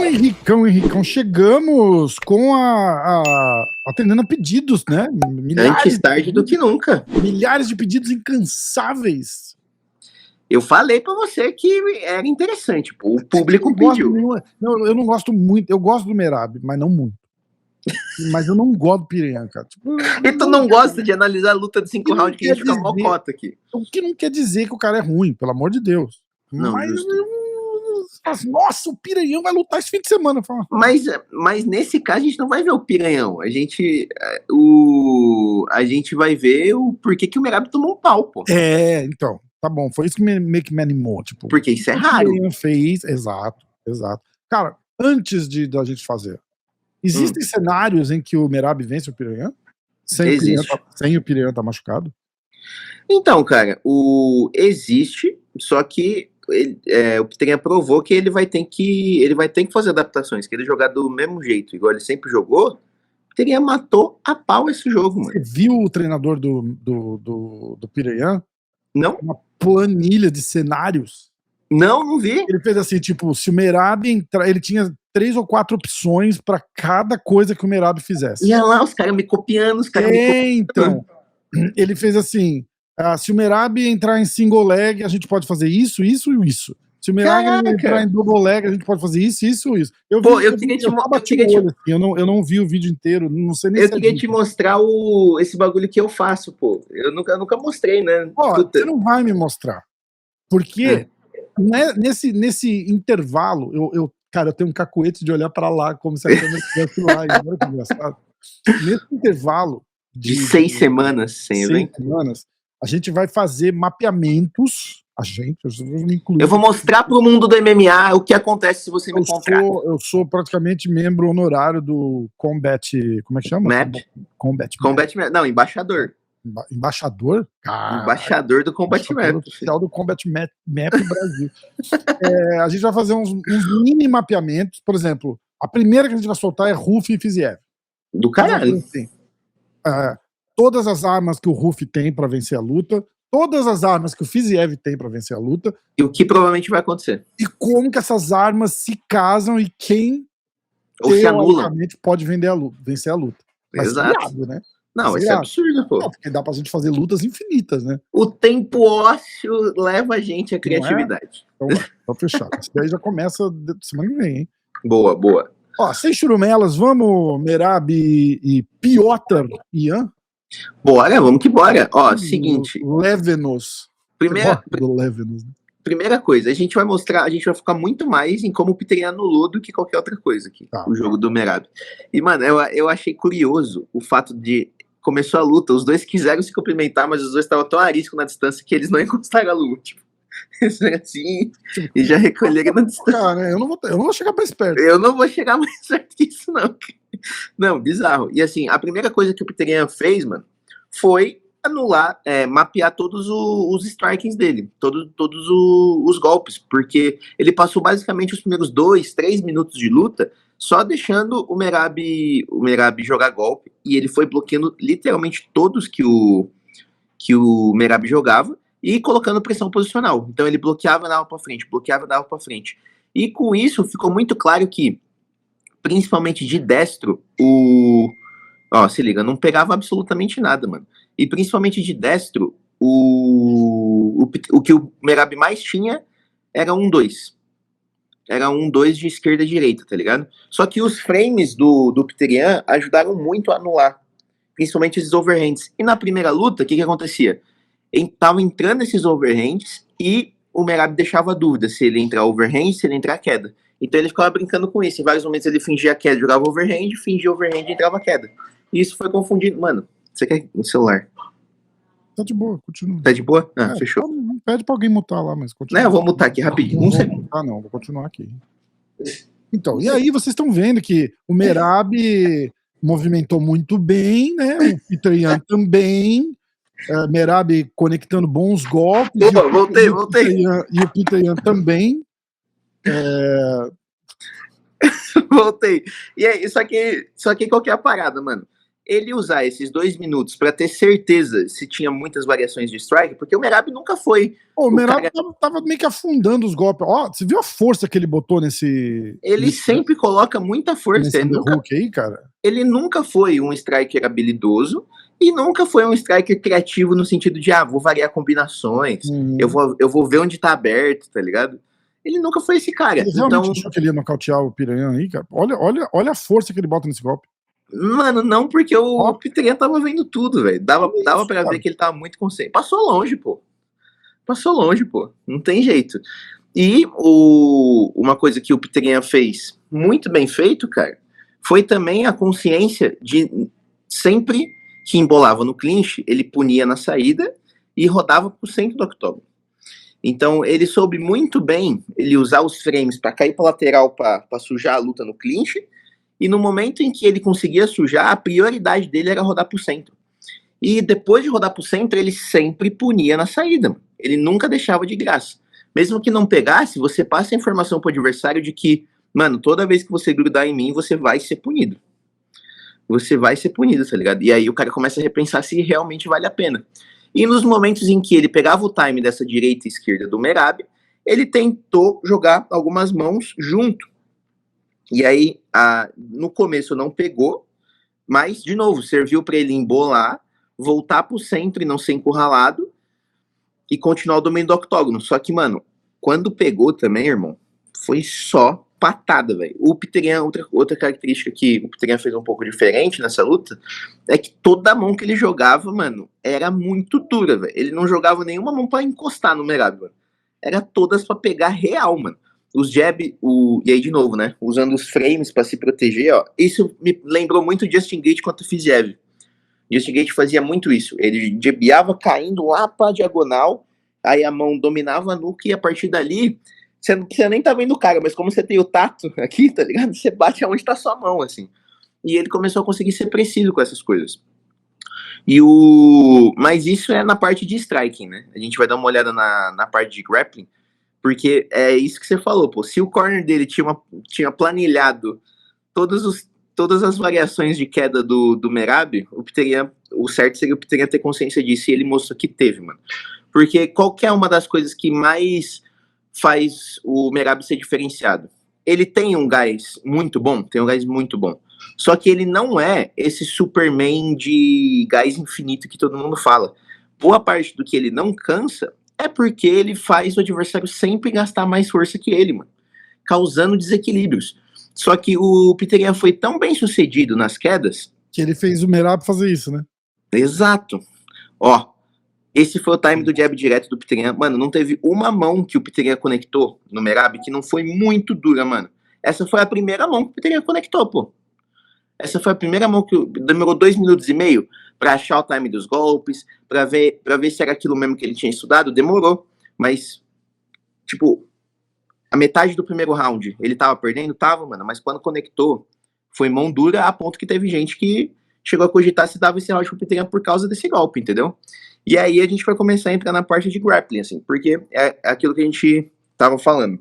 Henricão, chegamos com atendendo a pedidos, né? Antes tarde do que nunca. Milhares de pedidos incansáveis. Eu falei pra você que era interessante, pô. O público pediu. Eu não gosto muito, eu gosto do Merab, mas não muito. Mas eu não gosto do Piranha, cara. Tipo, e tu não gosta de analisar a luta de 5 rounds que a gente fica mocota aqui. O que não quer dizer que o cara é ruim, pelo amor de Deus. Não, mas nossa, o Piranhão vai lutar esse fim de semana. Mas nesse caso a gente não vai ver o Piranhão. A gente vai ver o porquê que o Merab tomou um pau, pô. Então. Tá bom, foi isso que meio que me animou. Tipo, porque isso é raro. O Piranhão fez, exato. Cara, antes da gente fazer, existem cenários em que o Merab vence o Piranhão? Sem o Piranhão tá machucado? Então, cara, existe, só que o Piranha provou que ele vai ter que fazer adaptações, que ele jogar do mesmo jeito, igual ele sempre jogou. O Piranha matou a pau esse jogo, mano. Você viu o treinador do Piranha? Não. Uma planilha de cenários. Não vi. Ele fez assim, tipo, se o Merab entrar, ele tinha 3 ou 4 opções pra cada coisa que o Merab fizesse. E olha lá, os caras me copiando, então, ele fez assim, se o Merab entrar em single leg, a gente pode fazer isso, isso e isso. Se o Merab entrar em double leg, a gente pode fazer isso, isso e isso. Eu não vi o vídeo inteiro, não sei nem se eu queria te mostrar esse bagulho que eu faço, pô. Eu nunca mostrei, né? Você não vai me mostrar. Porque nesse intervalo, cara, eu tenho um cacuete de olhar pra lá, como se a câmera estivesse lá. Olha que engraçado. Nesse intervalo de 6 semanas, 6 semanas, a gente vai fazer mapeamentos. Eu vou mostrar pro mundo do MMA o que acontece se você me contrata. Eu sou praticamente membro honorário do Combat. Como é que chama? Combat Map. Não, embaixador. Embaixador? Embaixador do Combat Map. Oficial do Combat Map Brasil. A gente vai fazer uns mini mapeamentos. Por exemplo, a primeira que a gente vai soltar é Ruf e Fiziev. Do caralho. Todas as armas que o Ruf tem pra vencer a luta, todas as armas que o Fiziev tem pra vencer a luta. E o que provavelmente vai acontecer. E como que essas armas se casam e quem se anulam pode vencer a luta. Exato. Virado, né? Não, isso é absurdo, pô. Porque dá pra gente fazer lutas infinitas, né? O tempo ósseo leva a gente à criatividade. Então fechado. Isso daí já começa semana que vem, hein? Boa. Sem churumelas, vamos, Merab e Piotr Ian? Bora, vamos que bora. Seguinte. Levenos. Primeira coisa, a gente vai focar muito mais em como o Piranha anulou do que qualquer outra coisa aqui, o jogo do Merab. E, mano, eu achei curioso o fato de começou a luta, os dois quiseram se cumprimentar, mas os dois estavam tão arisco na distância que eles não encostaram a luta. Tipo, assim, e já recolheram na distância. Cara, eu não vou chegar mais perto. Eu não vou chegar mais perto que isso, não. Não, bizarro. E assim, a primeira coisa que o Piranha fez, mano, foi anular, mapear todos os strikings dele, todos os golpes, porque ele passou basicamente os primeiros 2, 3 minutos de luta só deixando o Merab jogar golpe, e ele foi bloqueando literalmente todos que o Merab jogava e colocando pressão posicional. Então ele bloqueava e dava pra frente, E com isso ficou muito claro que, principalmente de destro, se liga, não pegava absolutamente nada, mano. E principalmente de destro, o que o Merab mais tinha era 1-2. Era 1-2 de esquerda e direita, tá ligado? Só que os frames do Piranha ajudaram muito a anular, principalmente esses overhands. E na primeira luta, o que acontecia? Tava entrando esses overhands e o Merab deixava dúvida se ele entrar overhand, se ele entrar queda. Então ele ficava brincando com isso. Em vários momentos ele fingia a queda, jogava overhand, fingia overhand e entrava queda. E isso foi confundido. Mano, você quer um celular? Tá de boa, continua. Tá de boa? Fechou. Não pede pra alguém mutar lá, mas continua. Não, eu vou mutar aqui rapidinho. Vou continuar aqui. Então, e aí vocês estão vendo que o Merab movimentou muito bem, né? O Piranha também. Merab conectando bons golpes. Voltei. E o Piranha também. Voltei. E aí, só que qual que é a parada, mano? ele usar esses 2 minutos para ter certeza se tinha muitas variações de strike, porque o Merab nunca foi. O Merab tava meio que afundando os golpes. Ó, você viu a força que ele botou nesse. Ele sempre coloca muita força. Ele nunca foi um striker habilidoso e nunca foi um striker criativo no sentido de, vou variar combinações, eu vou ver onde tá aberto, tá ligado? Ele nunca foi esse cara. Ele realmente achou que ele ia nocautear o Piranha aí, cara? Olha a força que ele bota nesse golpe. Mano, não, porque o Piranha tava vendo tudo, velho. Dava pra ver que ele tava muito consciente. Passou longe, pô. Não tem jeito. E uma coisa que o Piranha fez muito bem feito, cara, foi também a consciência de sempre que embolava no clinch, ele punia na saída e rodava pro centro do octógono. Então, ele soube muito bem ele usar os frames para cair para lateral para sujar a luta no clinch, e no momento em que ele conseguia sujar, a prioridade dele era rodar pro centro. E depois de rodar pro centro, ele sempre punia na saída. Ele nunca deixava de graça. Mesmo que não pegasse, você passa a informação pro adversário de que, mano, toda vez que você grudar em mim, você vai ser punido. Você vai ser punido, tá ligado? E aí o cara começa a repensar se realmente vale a pena. E nos momentos em que ele pegava o time dessa direita e esquerda do Merab, ele tentou jogar algumas mãos junto. E aí, no começo não pegou, mas, de novo, serviu para ele embolar, voltar pro centro e não ser encurralado, e continuar o domínio do octógono. Só que, mano, quando pegou também, irmão, foi só patada, velho. O Piranha, outra característica que o Piranha fez um pouco diferente nessa luta, é que toda mão que ele jogava, mano, era muito dura, velho. Ele não jogava nenhuma mão pra encostar no Merab, mano. Era todas pra pegar real, mano. Os jab, e aí de novo, né, usando os frames pra se proteger, ó. Isso me lembrou muito o Justin Gaethje contra o Fiziev. Justin Gaethje fazia muito isso. Ele jabeava caindo lá pra diagonal, aí a mão dominava a nuca e a partir dali você não precisa nem estar vendo o cara, mas como você tem o tato aqui, tá ligado? Você bate aonde tá sua mão, assim. E ele começou a conseguir ser preciso com essas coisas. Mas isso é na parte de striking, né? A gente vai dar uma olhada na parte de grappling, porque é isso que você falou, pô. Se o corner dele tinha planilhado todas as variações de queda do Merab, o certo seria o Piranha ter consciência disso, e ele mostrou que teve, mano. Porque qual que é uma das coisas que mais faz o Merab ser diferenciado? Ele tem um gás muito bom, só que ele não é esse Superman de gás infinito que todo mundo fala. Boa parte do que ele não cansa é porque ele faz o adversário sempre gastar mais força que ele, mano, causando desequilíbrios. Só que o Piranha foi tão bem sucedido nas quedas que ele fez o Merab fazer isso, né? Exato. Ó, esse foi o time do jab direto do Piranha. Mano, não teve uma mão que o Piranha conectou no Merab que não foi muito dura, mano. Essa foi a primeira mão que o Piranha conectou, pô. Essa foi a primeira mão que demorou 2 minutos e meio pra achar o time dos golpes, pra ver se era aquilo mesmo que ele tinha estudado. Demorou, mas, tipo, a metade do primeiro round ele tava perdendo? Tava, mano, mas quando conectou, foi mão dura a ponto que teve gente que chegou a cogitar se dava esse round pro Piranha por causa desse golpe, entendeu? E aí a gente vai começar a entrar na parte de grappling, assim, porque é aquilo que a gente tava falando.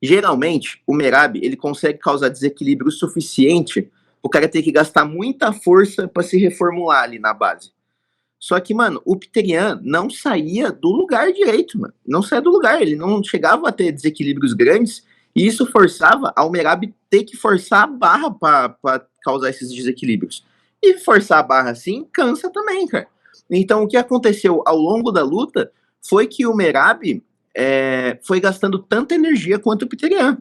Geralmente, o Merab, ele consegue causar desequilíbrio suficiente o cara ter que gastar muita força para se reformular ali na base. Só que, mano, o Piranha não saía do lugar direito, mano. Não saía do lugar, ele não chegava a ter desequilíbrios grandes, e isso forçava ao Merab ter que forçar a barra para causar esses desequilíbrios. E forçar a barra assim cansa também, cara. Então, o que aconteceu ao longo da luta foi que o Merab foi gastando tanta energia quanto o Piranha.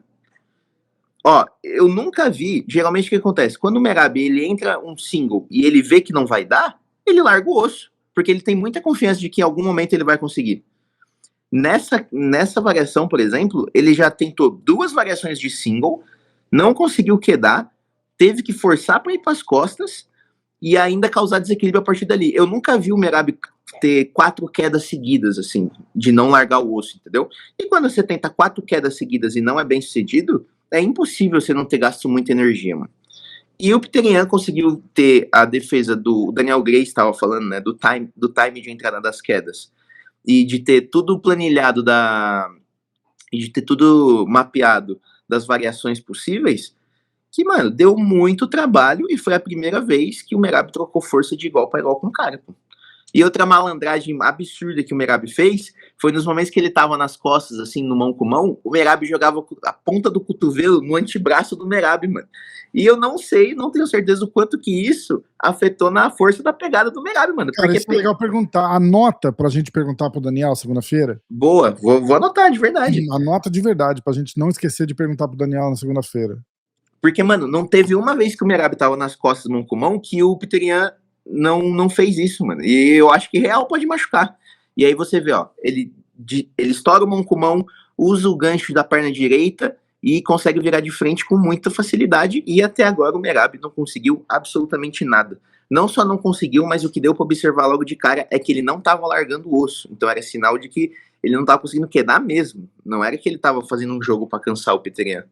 Ó, eu nunca vi, geralmente o que acontece? Quando o Merab ele entra um single e ele vê que não vai dar, ele larga o osso, porque ele tem muita confiança de que em algum momento ele vai conseguir. Nessa variação, por exemplo, ele já tentou 2 variações de single, não conseguiu quedar, teve que forçar para ir para as costas e ainda causar desequilíbrio a partir dali. Eu nunca vi o Merab ter 4 quedas seguidas, assim, de não largar o osso, entendeu? E quando você tenta 4 quedas seguidas e não é bem sucedido, é impossível você não ter gasto muita energia, mano. E o Piranha conseguiu ter a defesa do Daniel Grace estava falando, né, do time de entrada das quedas, e de ter tudo planilhado e de ter tudo mapeado das variações possíveis, que, mano, deu muito trabalho e foi a primeira vez que o Merab trocou força de igual para igual com o cara, pô. E outra malandragem absurda que o Merab fez foi nos momentos que ele tava nas costas, assim, no mão com mão, o Merab jogava a ponta do cotovelo no antebraço do Merab, mano. E eu não sei, não tenho certeza o quanto que isso afetou na força da pegada do Merab, mano. Cara, isso é legal perguntar. Anota pra gente perguntar pro Daniel segunda-feira. Boa, vou anotar, de verdade. Anota de verdade, pra gente não esquecer de perguntar pro Daniel na segunda-feira. Porque, mano, não teve uma vez que o Merab tava nas costas mão com mão que o Pterian não fez isso, mano. E eu acho que real pode machucar. E aí você vê, ó, ele estoura o mão com mão, usa o gancho da perna direita e consegue virar de frente com muita facilidade. E até agora o Merab não conseguiu absolutamente nada. Não só não conseguiu, mas o que deu pra observar logo de cara é que ele não tava largando o osso. Então era sinal de que ele não tava conseguindo quedar mesmo. Não era que ele tava fazendo um jogo pra cansar o Pterian.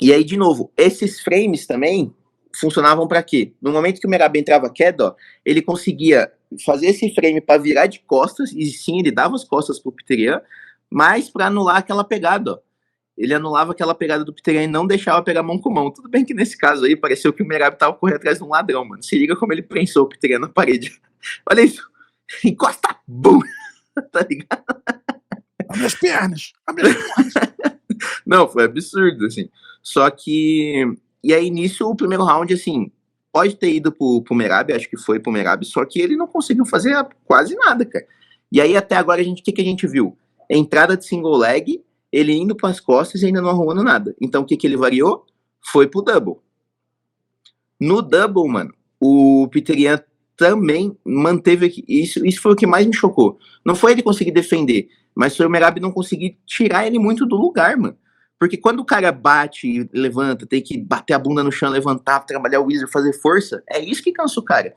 E aí, de novo, esses frames também funcionavam para quê? No momento que o Merab entrava queda, ó, ele conseguia fazer esse frame para virar de costas, e sim, ele dava as costas pro Pterian, mas para anular aquela pegada, ó. Ele anulava aquela pegada do Pterian e não deixava pegar mão com mão. Tudo bem que nesse caso aí, pareceu que o Merab tava correndo atrás de um ladrão, mano. Se liga como ele prensou o Pterian na parede. Olha isso. Encosta, bum! Tá ligado? As minhas pernas! As minhas pernas! Não, foi absurdo, assim. Só que... E aí, nisso, o primeiro round, assim, pode ter ido pro Merab, acho que foi pro Merab, só que ele não conseguiu fazer quase nada, cara. E aí, até agora, o que a gente viu? Entrada de single leg, ele indo pras costas e ainda não arrumando nada. Então, o que ele variou? Foi pro double. No double, mano, o Pterian também manteve... Isso foi o que mais me chocou. Não foi ele conseguir defender, mas foi o Merab não conseguir tirar ele muito do lugar, mano. Porque quando o cara bate e levanta, tem que bater a bunda no chão, levantar, trabalhar o Wizard, fazer força, é isso que cansa o cara.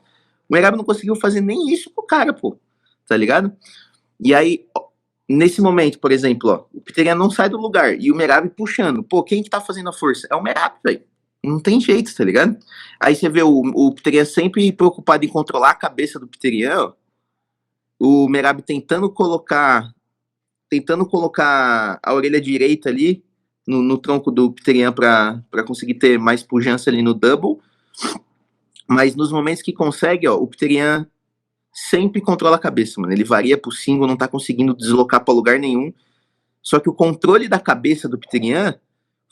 O Merab não conseguiu fazer nem isso pro cara, pô. Tá ligado? E aí, ó, nesse momento, por exemplo, ó, o Pterian não sai do lugar e o Merab puxando. Pô, quem que tá fazendo a força? É o Merab, velho. Não tem jeito, tá ligado? Aí você vê o Pterian sempre preocupado em controlar a cabeça do Pterian, ó. O Merab tentando colocar a orelha direita ali no tronco do Pterian para conseguir ter mais pujança ali no double, mas nos momentos que consegue, ó, o Pterian sempre controla a cabeça, mano. Ele varia pro single, não tá conseguindo deslocar para lugar nenhum. Só que o controle da cabeça do Pterian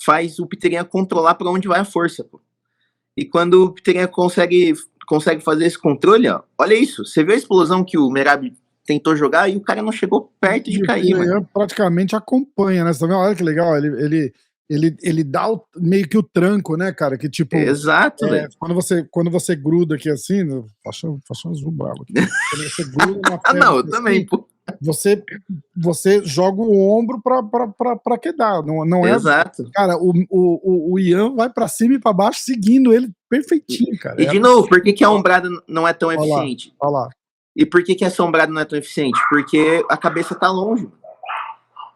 faz o Pterian controlar para onde vai a força, pô. E quando o Pterian consegue fazer esse controle, ó, olha isso. Você viu a explosão que o Merab tentou jogar e o cara não chegou perto de cair, mano. Ele praticamente acompanha, né? Você tá vendo? Olha que legal, ele dá meio que o tranco, né, cara? Que tipo. Exato, velho. Quando você gruda aqui assim, faça um azul bravo aqui. Quando você gruda na Ah, não, eu assim, também, pô. Você joga o ombro pra quedar. Não é. Exato. Cara, o Ian vai pra cima e pra baixo seguindo ele perfeitinho, cara. E de novo, por que a ombrada não é tão eficiente? Olha lá. E por que a assombrada não é tão eficiente? Porque a cabeça tá longe.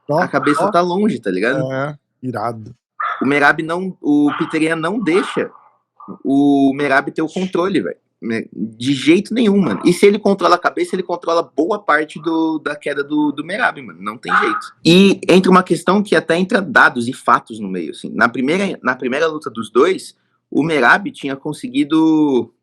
A cabeça tá longe, tá ligado? É, irado. O Merab não... O Pterian não deixa o Merab ter o controle, velho. De jeito nenhum, mano. E se ele controla a cabeça, ele controla boa parte da queda do Merab, mano. Não tem jeito. E entra uma questão que até entra dados e fatos no meio, assim. Na primeira luta dos dois, o Merab tinha conseguido...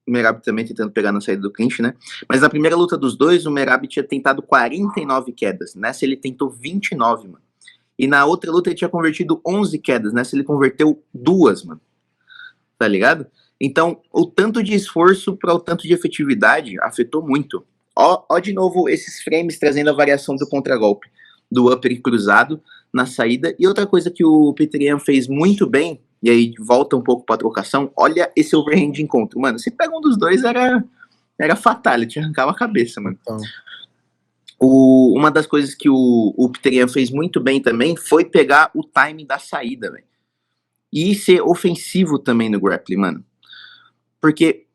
O Merab também tentando pegar na saída do clinch, né? Mas na primeira luta dos dois, o Merab tinha tentado 49 quedas. Nessa ele tentou 29, mano. E na outra luta ele tinha convertido 11 quedas. Nessa ele converteu 2, mano. Tá ligado? Então, o tanto de esforço para o tanto de efetividade afetou muito. Ó de novo esses frames trazendo a variação do contragolpe. Do upper cruzado na saída. E outra coisa que o Pterian fez muito bem, e aí volta um pouco pra trocação, olha esse overhand de encontro. Mano, se pega um dos dois, era fatality, arrancava a cabeça, mano. Então. Uma das coisas que o Pterian fez muito bem também foi pegar o timing da saída, velho. E ser ofensivo também no grappling, mano. Porque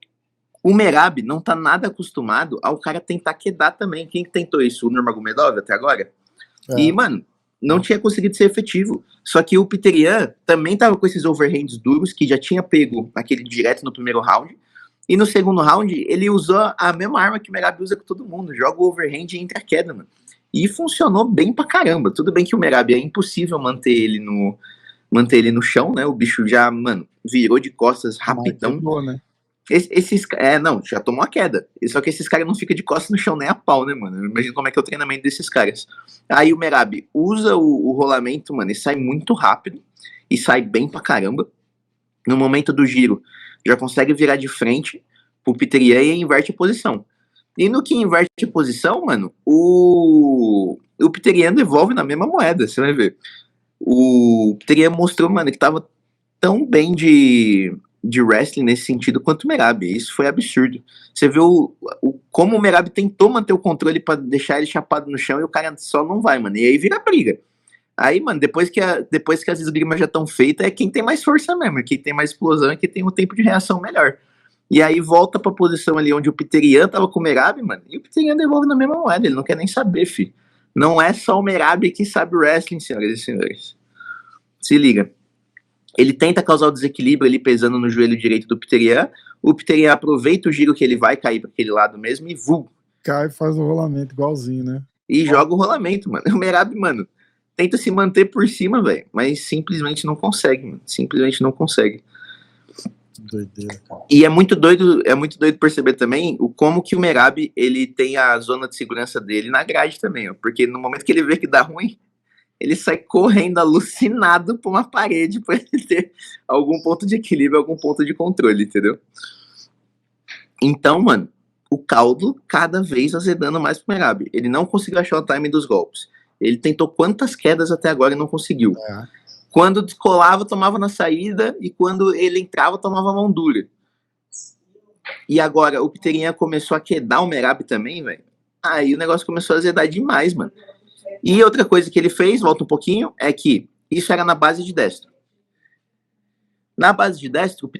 o Merab não tá nada acostumado ao cara tentar quedar também. Quem que tentou isso? O Nurmagomedov até agora? É. E, mano, não tinha conseguido ser efetivo. Só que o Pterian também tava com esses overhands duros, que já tinha pego aquele direto no primeiro round. E no segundo round, ele usou a mesma arma que o Merab usa com todo mundo. Joga o overhand e entra a queda, mano. E funcionou bem pra caramba. Tudo bem que o Merab é impossível manter ele no manter ele no chão, né? O bicho já, mano, virou de costas rapidão. Quebrou, né? Não, já tomou a queda. Só que esses caras não ficam de costas no chão nem a pau, né, mano? Imagina como é que é o treinamento desses caras. Aí o Merab usa o rolamento, mano, e sai muito rápido. E sai bem pra caramba. No momento do giro, já consegue virar de frente pro Peter Yan e inverte a posição. E no que inverte a posição, mano, o Peter Yan devolve na mesma moeda, você vai ver. O Peter Yan mostrou, mano, que tava tão bem de wrestling nesse sentido quanto o Merab. Isso foi absurdo. Você vê como o Merab tentou manter o controle pra deixar ele chapado no chão e o cara só não vai, mano. E aí vira briga. Aí, mano, depois que as esgrimas já estão feitas, é quem tem mais força mesmo, é quem tem mais explosão, é quem tem um tempo de reação melhor. E aí volta pra posição ali onde o Peter Yan tava com o Merab, mano, e o Peter Yan devolve na mesma moeda, ele não quer nem saber, fi. Não é só o Merab que sabe wrestling, senhoras e senhores. Se liga. Ele tenta causar o desequilíbrio ali, pesando no joelho direito do Peter Yan, o Peter Yan aproveita o giro que ele vai cair pra aquele lado mesmo e cai e faz o rolamento igualzinho, né? E joga o rolamento, mano. O Merab, mano, tenta se manter por cima, velho, mas simplesmente não consegue, mano. Simplesmente não consegue. Doideira, cara. E é muito doido perceber também como que o Merab, ele tem a zona de segurança dele na grade também, ó, porque no momento que ele vê que dá ruim, ele sai correndo alucinado por uma parede pra ele ter algum ponto de equilíbrio, algum ponto de controle, entendeu? Então, mano, o caldo cada vez azedando mais pro Merab. Ele não conseguiu achar o time dos golpes. Ele tentou quantas quedas até agora e não conseguiu. Quando descolava, tomava na saída, e quando ele entrava, tomava mão dura. E agora o Peter Yan começou a quedar o Merab também, velho. Aí o negócio começou a azedar demais, mano. E outra coisa que ele fez, volta um pouquinho, é que isso era na base de destro. Na base de destro,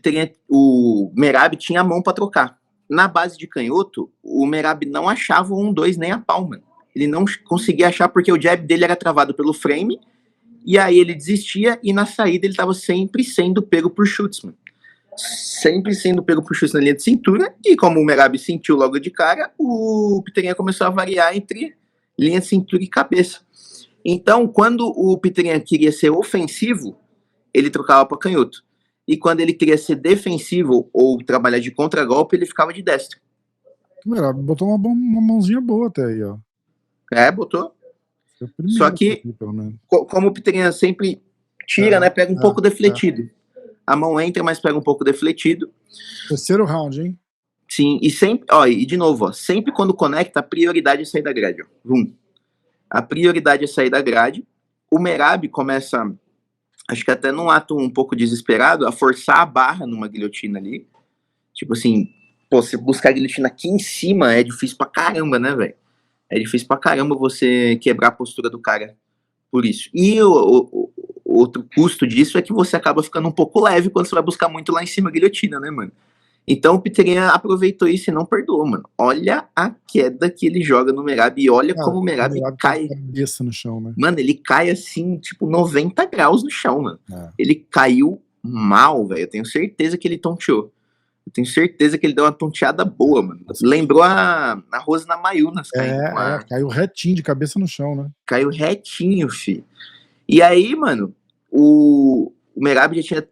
o Merab tinha a mão pra trocar. Na base de canhoto, o Merab não achava o 1-2 nem a pau, mano. Ele não conseguia achar porque o jab dele era travado pelo frame, e aí ele desistia, e na saída ele tava sempre sendo pego por chutes, mano. Sempre sendo pego por chutes na linha de cintura, e como o Merab sentiu logo de cara, o Peter Yan começou a variar entre linha de cintura e cabeça. Então, quando o Peter Yan queria ser ofensivo, ele trocava para canhoto. E quando ele queria ser defensivo ou trabalhar de contragolpe, ele ficava de destro. O Merab botou uma mãozinha boa até aí, ó. Botou. Só que, aqui, como o Peter Yan sempre tira, né, pega um pouco defletido. A mão entra, mas pega um pouco defletido. Terceiro round, hein? Sim, e sempre, ó, e de novo, ó, sempre quando conecta, a prioridade é sair da grade, ó. A prioridade é sair da grade. O Merab começa, acho que até num ato um pouco desesperado, a forçar a barra numa guilhotina ali. Tipo assim, pô, você buscar a guilhotina aqui em cima é difícil pra caramba, né, velho? É difícil pra caramba você quebrar a postura do cara por isso. E o outro custo disso é que você acaba ficando um pouco leve quando você vai buscar muito lá em cima a guilhotina, né, mano? Então o Peter Yan aproveitou isso e não perdoou, mano. Olha a queda que ele joga no Merab e olha como o Merab cai. Cabeça no chão, né? Mano, ele cai assim, tipo, 90 graus no chão, mano. Ele caiu mal, velho. Eu tenho certeza que ele tonteou. Eu tenho certeza que ele deu uma tonteada boa, mano. Lembrou a Rose Namajunas. Caiu retinho de cabeça no chão, né? Caiu retinho, fi. E aí, mano, o Merab já tinha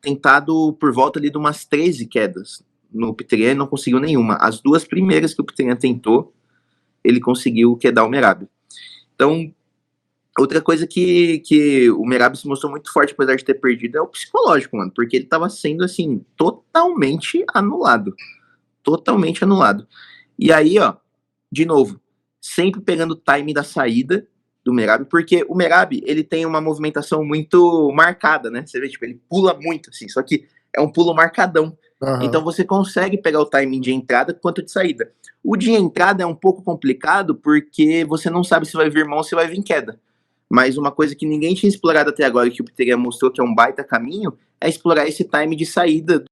tentado por volta ali de umas 13 quedas no Peter Yan e não conseguiu nenhuma. As duas primeiras que o Peter Yan tentou, ele conseguiu quedar o Merab. Então, outra coisa que o Merab se mostrou muito forte, apesar de ter perdido, é o psicológico, mano, porque ele tava sendo, assim, totalmente anulado. Totalmente anulado. E aí, ó, de novo, sempre pegando o time da saída do Merab, porque o Merab, ele tem uma movimentação muito marcada, né? Você vê, tipo, ele pula muito, assim, só que é um pulo marcadão. Então você consegue pegar o timing de entrada quanto de saída. O de entrada é um pouco complicado, porque você não sabe se vai vir mão ou se vai vir queda. Mas uma coisa que ninguém tinha explorado até agora, que o Peter Yan mostrou que é um baita caminho, é explorar esse time de saída.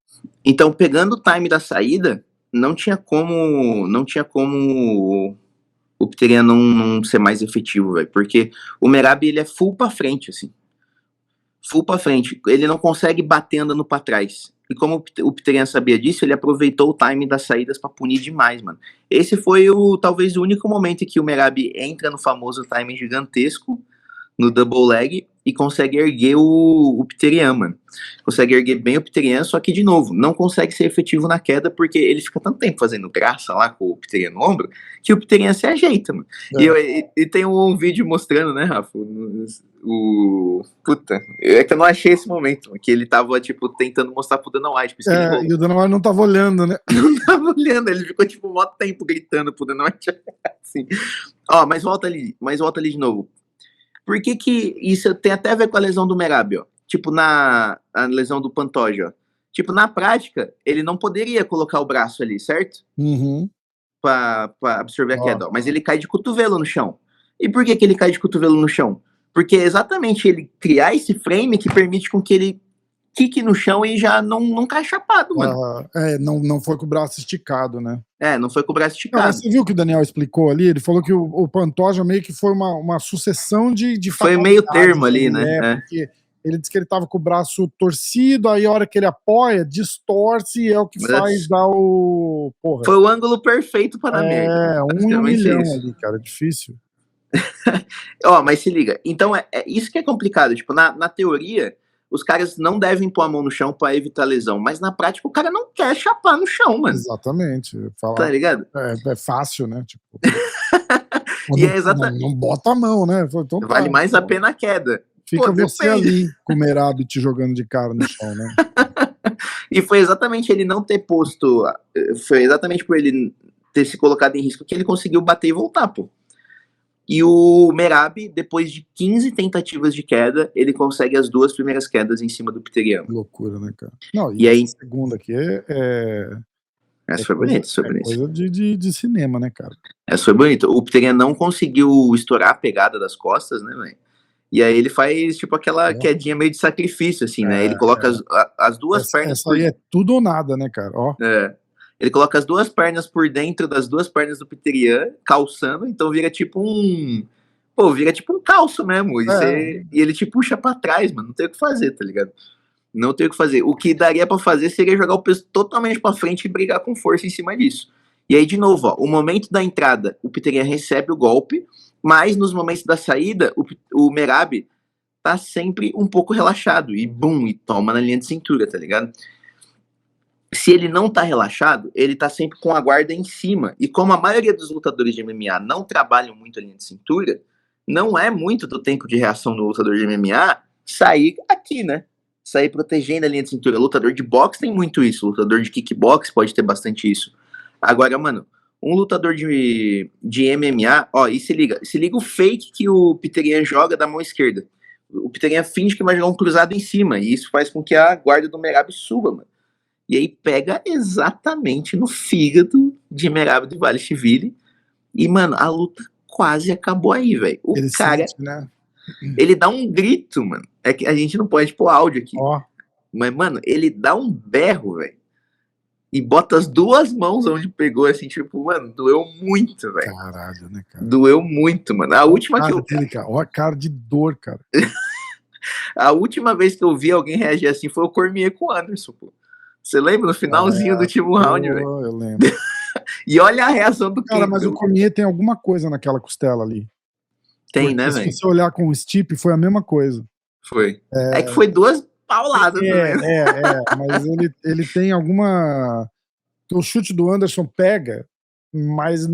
Então, pegando o time da saída, não tinha como o Peter Yan não ser mais efetivo, velho, porque o Merab, ele é full pra frente, assim. Full pra frente. Ele não consegue bater andando pra trás. E como o Peter Yan sabia disso, ele aproveitou o time das saídas pra punir demais, mano. Esse foi talvez o único momento em que o Merab entra no famoso time gigantesco, no double leg, e consegue erguer o Pterian, mano. Consegue erguer bem o Pterian, só que, de novo, não consegue ser efetivo na queda, porque ele fica tanto tempo fazendo graça lá com o Pterian no ombro, que o Pterian se ajeita, mano. E tem um vídeo mostrando, né, Rafa, puta, é que eu não achei esse momento, que ele tava, tipo, tentando mostrar pro Dana White. E o Dana White não tava olhando, né? Não tava olhando, ele ficou, tipo, um maior tempo gritando pro Dana White. Assim. Ó, mas volta ali de novo. Por que isso tem até a ver com a lesão do Merab, ó? Tipo, a lesão do Pantoja, ó. Tipo, na prática, ele não poderia colocar o braço ali, certo? Uhum. Pra absorver a queda, ó. Mas ele cai de cotovelo no chão. E por que ele cai de cotovelo no chão? Porque é exatamente ele criar esse frame que permite com que ele quique no chão e já não cai chapado, mano. Não foi com o braço esticado, né? Não foi com o braço esticado. Não, você viu o que o Daniel explicou ali? Ele falou que o Pantoja meio que foi uma sucessão de foi meio termo ali, né? Porque ele disse que ele tava com o braço torcido, aí a hora que ele apoia, distorce e é o que faz dar o... Porra. Foi o ângulo perfeito para a merda. É, 1 em 1 milhão ali, cara, difícil. Ó, mas se liga, então é isso que é complicado, tipo, na teoria, os caras não devem pôr a mão no chão pra evitar lesão, mas na prática o cara não quer chapar no chão, mano. Exatamente. Tá ligado? É fácil, né? Tipo, e não bota a mão, né? Então, vale mais a pena a queda. Fica você ali com o Merab te jogando de cara no chão, né? E foi exatamente ele não ter posto, foi exatamente por ele ter se colocado em risco que ele conseguiu bater e voltar, pô. E o Merab, depois de 15 tentativas de queda, ele consegue as 2 primeiras quedas em cima do Pterian. Loucura, né, cara? Não, e aí, a segunda aqui essa foi bonita, isso foi bonito. Coisa de cinema, né, cara? Essa foi bonita. O Pterian não conseguiu estourar a pegada das costas, né, velho? E aí ele faz, tipo, aquela quedinha meio de sacrifício, assim, né? Ele coloca as 2 pernas... Essa aí é tudo ou nada, né, cara? Ó. Ele coloca as 2 pernas por dentro das 2 pernas do Pterian, calçando, então vira tipo um... Pô, vira tipo um calço mesmo. E ele te puxa pra trás, mano. Não tem o que fazer, tá ligado? Não tem o que fazer. O que daria pra fazer seria jogar o peso totalmente pra frente e brigar com força em cima disso. E aí, de novo, ó, o momento da entrada, o Pterian recebe o golpe, mas nos momentos da saída, o Merab tá sempre um pouco relaxado. E bum, e toma na linha de cintura, tá ligado? Se ele não tá relaxado, ele tá sempre com a guarda em cima. E como a maioria dos lutadores de MMA não trabalham muito a linha de cintura, não é muito do tempo de reação do lutador de MMA sair aqui, né? Sair protegendo a linha de cintura. Lutador de boxe tem muito isso. Lutador de kickbox pode ter bastante isso. Agora, mano, um lutador de MMA, ó, e se liga o fake que o Pterian joga da mão esquerda. O Pterian finge que vai jogar um cruzado em cima, e isso faz com que a guarda do Merab suba, mano. E aí pega exatamente no fígado de Merab Dvalishvili. E, mano, a luta quase acabou aí, velho. O cara, sente, né? Ele dá um grito, mano. É que a gente não pode pôr áudio aqui. Mas, mano, ele dá um berro, velho. E bota as 2 mãos onde pegou, assim, tipo, mano, doeu muito, velho. Caralho, né, cara? Doeu muito, mano. A última que eu... Olha a cara de dor, cara. A última vez que eu vi alguém reagir assim foi o Cormier com o Anderson, pô. Você lembra no finalzinho do último round, velho? Eu lembro. E olha a reação do cara, mas o Cormier tem alguma coisa naquela costela ali. Tem, porque, né, velho? Se você olhar com o Stipe, foi a mesma coisa. Foi. É que foi 2 pauladas também. Mas ele tem alguma... O chute do Anderson pega, mas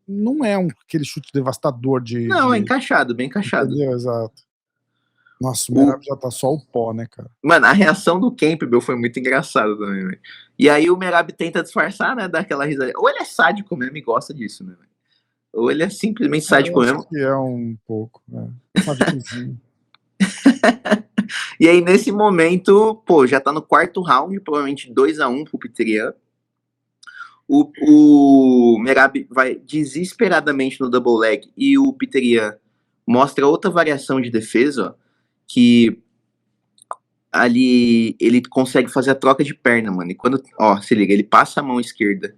não é aquele chute devastador de... Não, é encaixado, bem encaixado. Entendeu? Exato. Nossa, o Merab já tá só o pó, né, cara? Mano, a reação do Campbell foi muito engraçada também, velho. E aí o Merab tenta disfarçar, né, dar aquela risada. Ou ele é sádico mesmo e gosta disso, né, velho? Ou ele é simplesmente sádico mesmo. Acho que é um pouco, né? Sádicozinho. E aí, nesse momento, pô, já tá no 4º round, provavelmente 2-1 pro Pterian. O Merab vai desesperadamente no double leg e o Pterian mostra outra variação de defesa, ó, que ali ele consegue fazer a troca de perna, mano. E quando, ó, se liga, ele passa a mão esquerda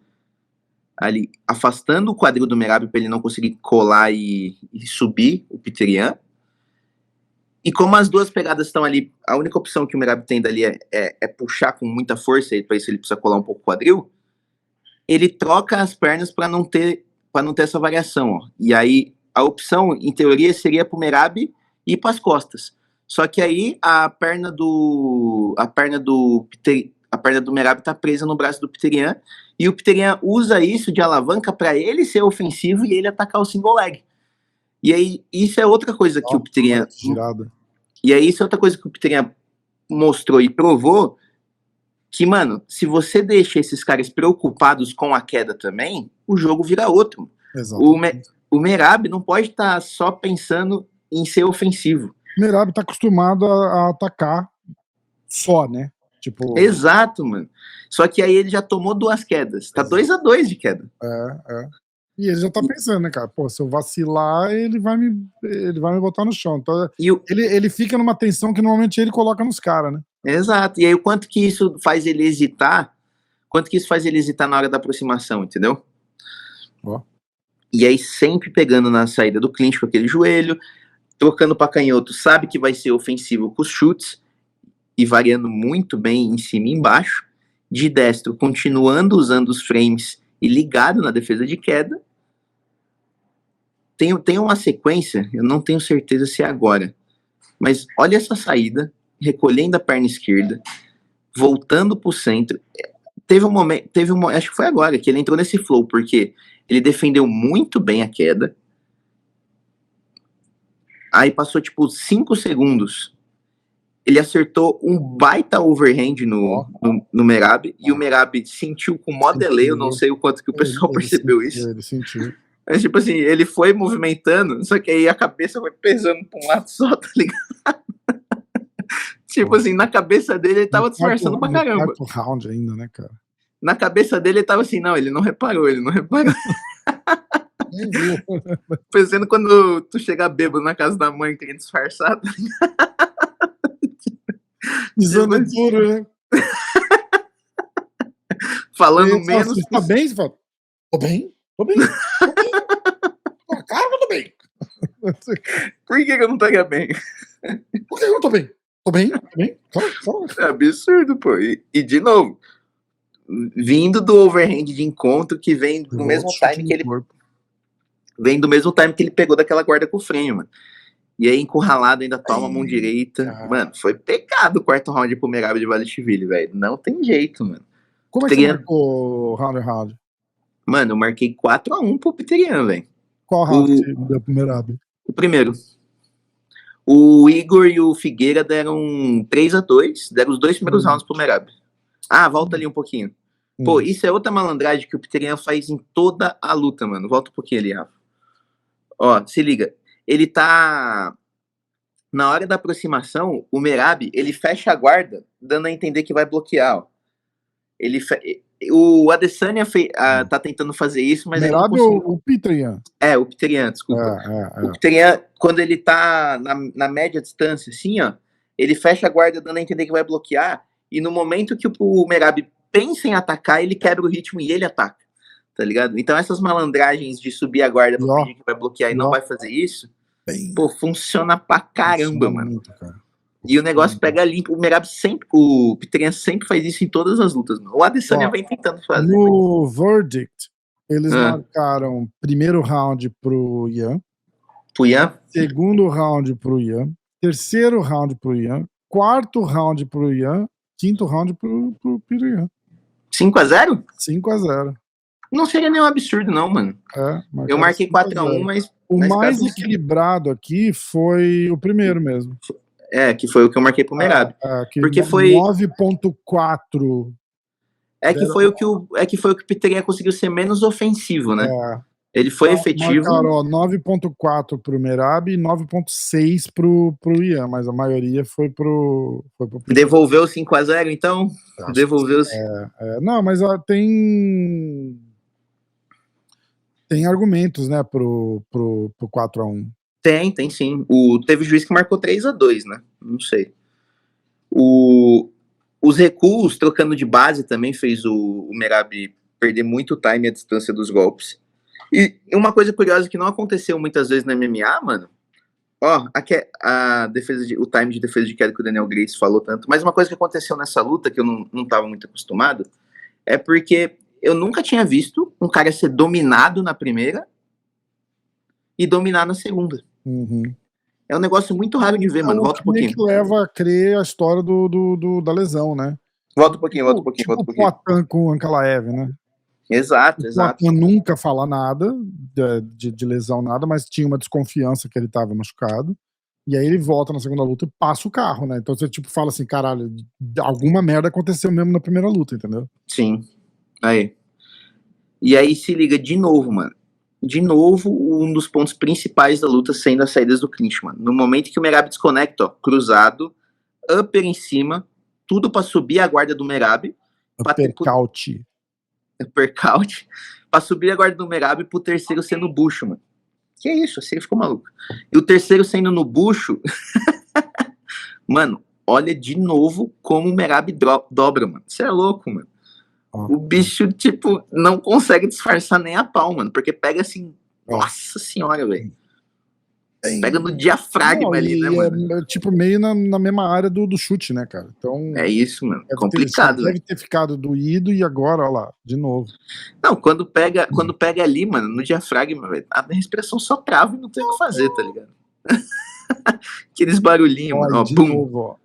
ali, afastando o quadril do Merab pra ele não conseguir colar e subir o Pterian. E como as 2 pegadas estão ali, a única opção que o Merab tem dali é puxar com muita força, e para isso ele precisa colar um pouco o quadril. Ele troca as pernas para não ter essa variação, ó. E aí a opção, em teoria, seria pro Merab ir para as costas. Só que aí a perna do Merab tá presa no braço do Pterian, e o Pterian usa isso de alavanca para ele ser ofensivo e ele atacar o single leg. E aí, isso é outra coisa que o Pterian... E aí, isso é outra coisa que o Pterian mostrou e provou, que, mano, se você deixa esses caras preocupados com a queda também, o jogo vira outro. O Merab não pode estar só pensando em ser ofensivo. O Merab tá acostumado a atacar só, né? Tipo... Exato, mano. Só que aí ele já tomou 2 quedas. Tá 2-2 de queda. E ele já tá pensando, né, cara? Pô, se eu vacilar, ele vai me botar no chão. Então, ele fica numa tensão que normalmente ele coloca nos caras, né? Exato. E aí, o quanto que isso faz ele hesitar? Quanto que isso faz ele hesitar na hora da aproximação, entendeu? E aí, sempre pegando na saída do clinch com aquele joelho, trocando pra canhoto, sabe que vai ser ofensivo com os chutes, e variando muito bem em cima e embaixo. De destro, continuando usando os frames e ligado na defesa de queda. Tem uma sequência, eu não tenho certeza se é agora, mas olha essa saída, recolhendo a perna esquerda, voltando pro centro. Teve um momento, acho que foi agora, que ele entrou nesse flow, porque ele defendeu muito bem a queda. Aí passou tipo 5 segundos. Ele acertou um baita overhand no Merab, e o Merab sentiu com mó delay, eu não sei o quanto que o pessoal percebeu isso. Ele sentiu. Mas, tipo assim, ele foi movimentando, só que aí a cabeça foi pesando pra um lado só, tá ligado? Tipo assim, na cabeça dele ele tava disfarçando pra caramba. No round ainda, né, cara? Na cabeça dele ele tava assim, não, ele não reparou. Pensando quando tu chegar bêbado na casa da mãe querendo disfarçar. Pisando duro, né? Falando menos. Você tá bem? Você fala, tô bem. Cara, eu tô bem. Por que eu não estaria bem? Por que eu não tô bem? Tô bem? É absurdo, pô. E de novo, vindo do overhand de encontro que vem do mesmo time que ele... Vem do mesmo time que ele pegou daquela guarda com o freio, mano. E aí, encurralado, ainda toma a mão direita. Cara. Mano, foi pecado o quarto round pro Merab de Valishvili, velho. Não tem jeito, mano. Como é que você marcou o round? Mano, eu marquei 4-1 pro Pterian, velho. Qual round você deu pro Merab? O primeiro. O Igor e o Figueira deram 3-2. Deram os 2 primeiros rounds pro Merab. Ah, volta ali um pouquinho. Pô, isso é outra malandragem que o Pterian faz em toda a luta, mano. Volta um pouquinho ali, Rafa. Ó, se liga. Ele tá... Na hora da aproximação, o Merab, ele fecha a guarda, dando a entender que vai bloquear, ó. O Adesanya tá tentando fazer isso, mas Merab ele não ou o Pterian? O Pterian, desculpa. O Pterian, quando ele tá na média distância, assim, ó, ele fecha a guarda, dando a entender que vai bloquear, e no momento que o Merab pensa em atacar, ele quebra o ritmo e ele ataca, tá ligado? Então essas malandragens de subir a guarda pra fingir que vai bloquear e não vai fazer isso, pô, funciona pra caramba, mano. Muito, cara. E o negócio pega limpo. O Merab sempre, o Pterian sempre faz isso em todas as lutas, mano. O Adesanya vem tentando fazer. No Verdict, eles marcaram primeiro round pro Ian. Segundo round pro Ian. Terceiro round pro Ian. Quarto round pro Ian. Quinto round pro Pterian. 5-0? 5-0. Não seria nenhum absurdo, não, mano. Eu marquei 4-1, mas... O mais equilibrado aqui foi o primeiro mesmo. Que foi o que eu marquei pro Merab. Porque foi 9.4. Que foi o que o Pterian conseguiu ser menos ofensivo, né? Ele foi efetivo. Marcaram 9.4 pro Merab e 9.6 pro Ian, mas a maioria foi pro Devolveu 5-0, então? Devolveu. Não, mas tem argumentos, né, pro 4-1. Tem sim. Teve juiz que marcou 3-2, né? Não sei. Os recuos, trocando de base, também fez o Merab perder muito time à distância dos golpes. E uma coisa curiosa que não aconteceu muitas vezes na MMA, mano. Ó, aqui é o time de defesa de queda que o Daniel Grace falou tanto. Mas uma coisa que aconteceu nessa luta, que eu não tava muito acostumado, é porque eu nunca tinha visto um cara ser dominado na primeira e dominar na segunda. É um negócio muito raro de ver, mano. Volta um pouquinho. Que leva a crer a história da lesão, né? Volta um pouquinho, volta um pouquinho, volta um pouquinho. O Poatan com o Ankalaev, né? Exato. O Poatan nunca fala nada de lesão, nada, mas tinha uma desconfiança que ele tava machucado. E aí ele volta na segunda luta e passa o carro, né? Então você tipo fala assim, caralho, alguma merda aconteceu mesmo na primeira luta, entendeu? Sim. Aí. E aí se liga de novo, mano. De novo, um dos pontos principais da luta sendo as saídas do clinch, mano. No momento que o Merab desconecta, ó, cruzado, upper em cima, tudo pra subir a guarda do Merab. Uppercut. Pra subir a guarda do Merab pro terceiro ser no bucho, mano. Que isso, assim ele ficou maluco. E o terceiro sendo no bucho, mano, olha de novo como o Merab dobra, mano. Você é louco, mano. O bicho, tipo, não consegue disfarçar nem a pau, mano. Porque pega assim, nossa senhora, velho. Pega no diafragma ali, né, mano? É tipo meio na mesma área do chute, né, cara? Então. É isso, mano. Complicado, velho. Deve ter ficado doído e agora, ó lá, de novo. Não, quando pega ali, mano, no diafragma, velho, a respiração só trava e não tem o que fazer, tá ligado? Aqueles barulhinhos, mano. Ó, de pum. novo, ó.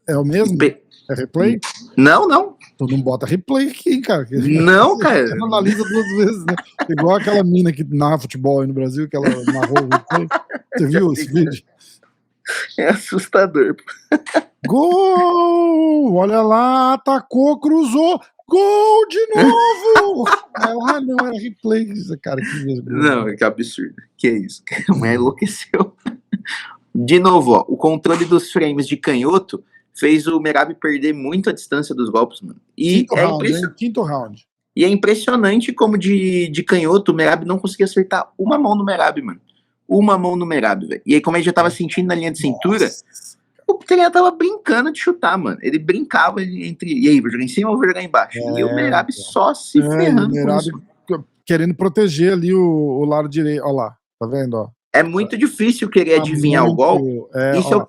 É o mesmo? É replay? Não. Tu não bota replay aqui, cara. Não, cara. Você analisa 2 vezes, né? Igual aquela mina que narra futebol aí no Brasil, que ela narrou o replay. Você viu esse vídeo? É assustador. Gol! Olha lá, atacou, cruzou. Gol de novo! Não, era replay. Cara, que mesmo. Não, que absurdo. Que isso? A mulher enlouqueceu. De novo, ó, o controle dos frames de canhoto fez o Merab perder muito a distância dos golpes, mano. E quinto round. E é impressionante como de canhoto o Merab não conseguia acertar uma mão no Merab, mano. Uma mão no Merab, velho. E aí, como ele já tava sentindo na linha de cintura, o Pereira tava brincando de chutar, mano. Ele brincava entre. E aí, vou jogar em cima ou vou jogar embaixo? E o Merab só se ferrando. O Merab querendo proteger ali o lado direito. Olha lá, tá vendo? Ó. É muito difícil querer adivinhar o golpe. Isso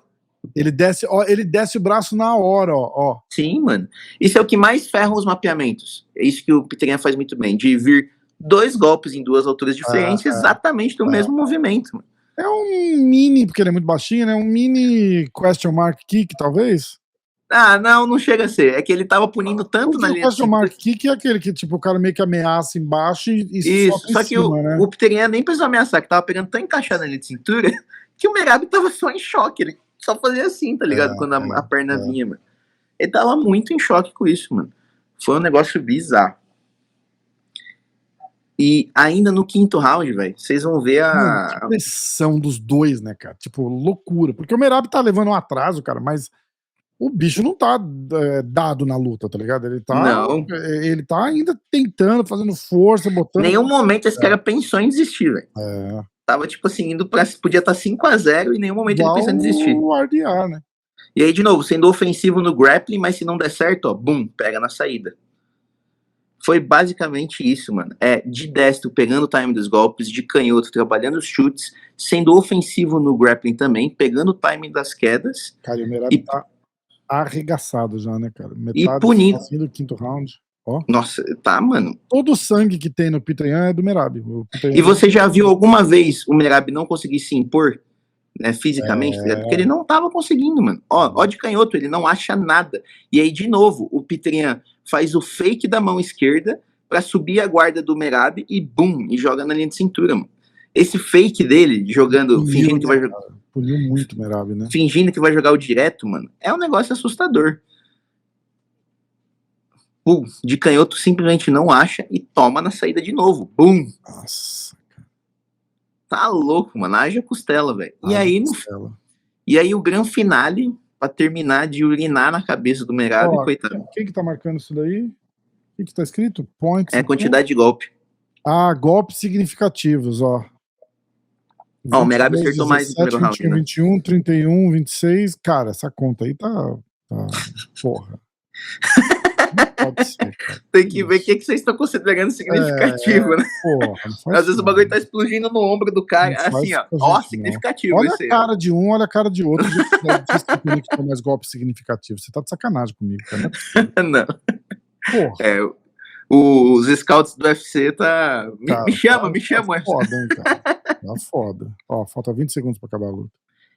ele desce o braço na hora, ó. Sim, mano. Isso é o que mais ferra os mapeamentos. É isso que o Peter faz muito bem, de vir 2 golpes em 2 alturas diferentes, exatamente do mesmo movimento. Mano. É um mini, porque ele é muito baixinho, né? Um mini question mark kick, talvez? Ah, não chega a ser. É que ele tava punindo tanto na linha. O question mark kick é aquele que, tipo, o cara meio que ameaça embaixo e isso, só que o Peter nem precisou ameaçar, que tava pegando tão encaixado na linha de cintura, que o Merab tava só em choque. Ele só fazia assim, tá ligado? Quando a perna vinha, mano. Ele tava muito em choque com isso, mano. Foi um negócio bizarro. E ainda no quinto round, velho, vocês vão ver a pressão dos dois, né, cara? Tipo, loucura. Porque o Merab tá levando um atraso, cara, mas o bicho não tá dado na luta, tá ligado? Ele tá ainda tentando, fazendo força, botando. Em nenhum momento esse cara pensou em desistir, velho. Tava, tipo assim, indo pra. Podia estar 5-0 e em nenhum momento ele pensou em desistir. O RDR, né? E aí, de novo, sendo ofensivo no grappling, mas se não der certo, ó, bum, pega na saída. Foi basicamente isso, mano. De destro, pegando o time dos golpes, de canhoto, trabalhando os chutes, sendo ofensivo no grappling também, pegando o time das quedas. Cara, o Merab tá arregaçado já, né, cara? Metade punido. Do quinto round. Ó. Nossa, tá, mano. Todo o sangue que tem no Peter Yan é do Merab. E você já viu alguma vez o Merab não conseguir se impor, né, fisicamente? Porque ele não tava conseguindo, mano. Ó, de canhoto, ele não acha nada. E aí, de novo, o Peter Yan faz o fake da mão esquerda pra subir a guarda do Merab e bum, e joga na linha de cintura, mano. Esse fake dele, jogando, fingindo que vai jogar. Puniu muito o Merab, né? Fingindo que vai jogar o direto, mano. É um negócio assustador. De canhoto simplesmente não acha e toma na saída de novo. Bum! Nossa, cara. Tá louco, mano. Haja costela, velho. E aí o grande finale pra terminar de urinar na cabeça do Merab, coitado. Quem que tá marcando isso daí? O que tá escrito? Points. É quantidade de golpe. Golpes significativos, ó. Ó, o Merab acertou mais no primeiro round, 21, 31, 26. Cara, essa conta aí tá porra. Pode ser, cara. Tem que ver o que vocês estão considerando significativo, né? Porra, às vezes o bagulho tá explodindo no ombro do cara, assim, ó, significativo. Olha a cara de um, olha a cara de outro. Que tem mais golpes significativos. Você tá de sacanagem comigo, cara. Não. Porra. Os scouts do UFC tá... Me chama. Tá foda, hein, cara. Tá foda. Ó, falta 20 segundos pra acabar a luta.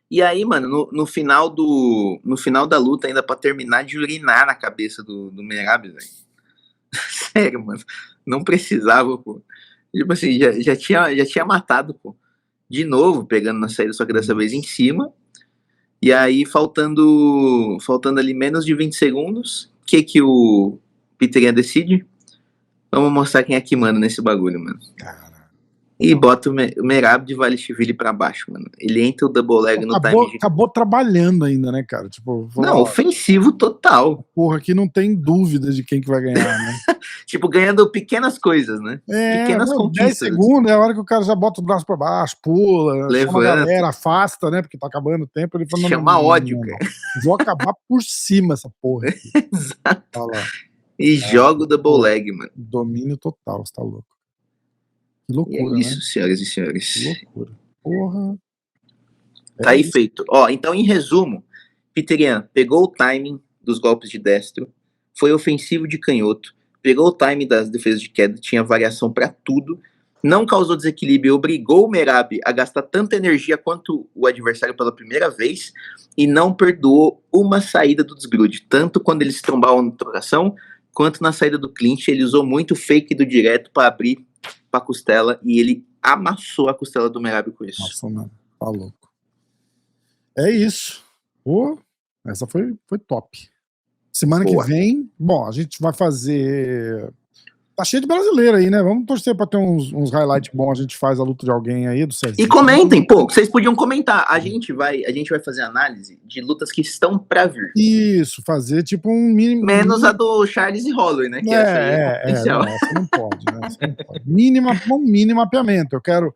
E aí, mano, no final da luta, ainda pra terminar de urinar na cabeça do Merab, velho. Sério, mano. Não precisava, pô. Tipo assim, já tinha matado, pô. De novo, pegando na saída, só que dessa vez em cima. E aí, faltando ali menos de 20 segundos, o que o Peter decide? Vamos mostrar quem é que manda nesse bagulho, mano. E bota o Merab de Valishvili pra baixo, mano. Ele entra o double leg no time. Acabou trabalhando ainda, né, cara? Tipo, não, ofensivo total. Porra, aqui não tem dúvida de quem que vai ganhar, né? Tipo, ganhando pequenas coisas, né? Pequenas conquistas. 10 segundos é a hora que o cara já bota o braço pra baixo, pula, levanta, chama a galera, afasta, né? Porque tá acabando o tempo. Ele fala, chama ódio, cara. Vou acabar por cima essa porra aqui. Exato. Olha lá. E joga o double leg, mano. Domínio total, você tá louco. Que loucura, e é isso, né? Senhoras e senhores. Que loucura. Porra. Tá aí feito. Ó, então, em resumo, Peter Yan pegou o timing dos golpes de destro, foi ofensivo de canhoto, pegou o timing das defesas de queda, tinha variação pra tudo, não causou desequilíbrio, obrigou o Merab a gastar tanta energia quanto o adversário pela primeira vez e não perdoou uma saída do desgrude, tanto quando eles trombavam na trocação, quanto na saída do clinch. Ele usou muito fake do direto pra abrir pra costela e ele amassou a costela do Merab com isso. Nossa, mano, tá louco. É isso. Pô, essa foi top. Semana que vem, bom, a gente vai fazer... Tá cheio de brasileiro aí, né? Vamos torcer pra ter uns highlights bons. A gente faz a luta de alguém aí, do Cezinho. E comentem, pô, vocês podiam comentar. A gente vai fazer análise de lutas que estão pra vir. Isso, fazer tipo um mínimo... Menos a do Charles e Holloway, né? Que essa não, essa não pode, né? Essa não pode. Mínimo mapeamento. Eu quero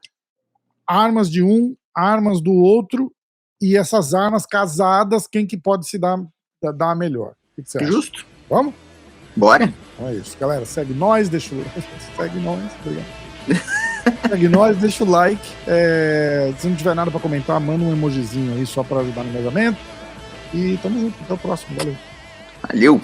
armas de um, armas do outro, e essas armas casadas, quem que pode se dar melhor. O que você acha? Justo. Vamos? Bora. É isso, galera. Segue nós, segue nós, obrigado. Segue nós, deixa o like. Se não tiver nada pra comentar, manda um emojizinho aí só pra ajudar no engajamento. E tamo junto, até o próximo. Valeu. Valeu.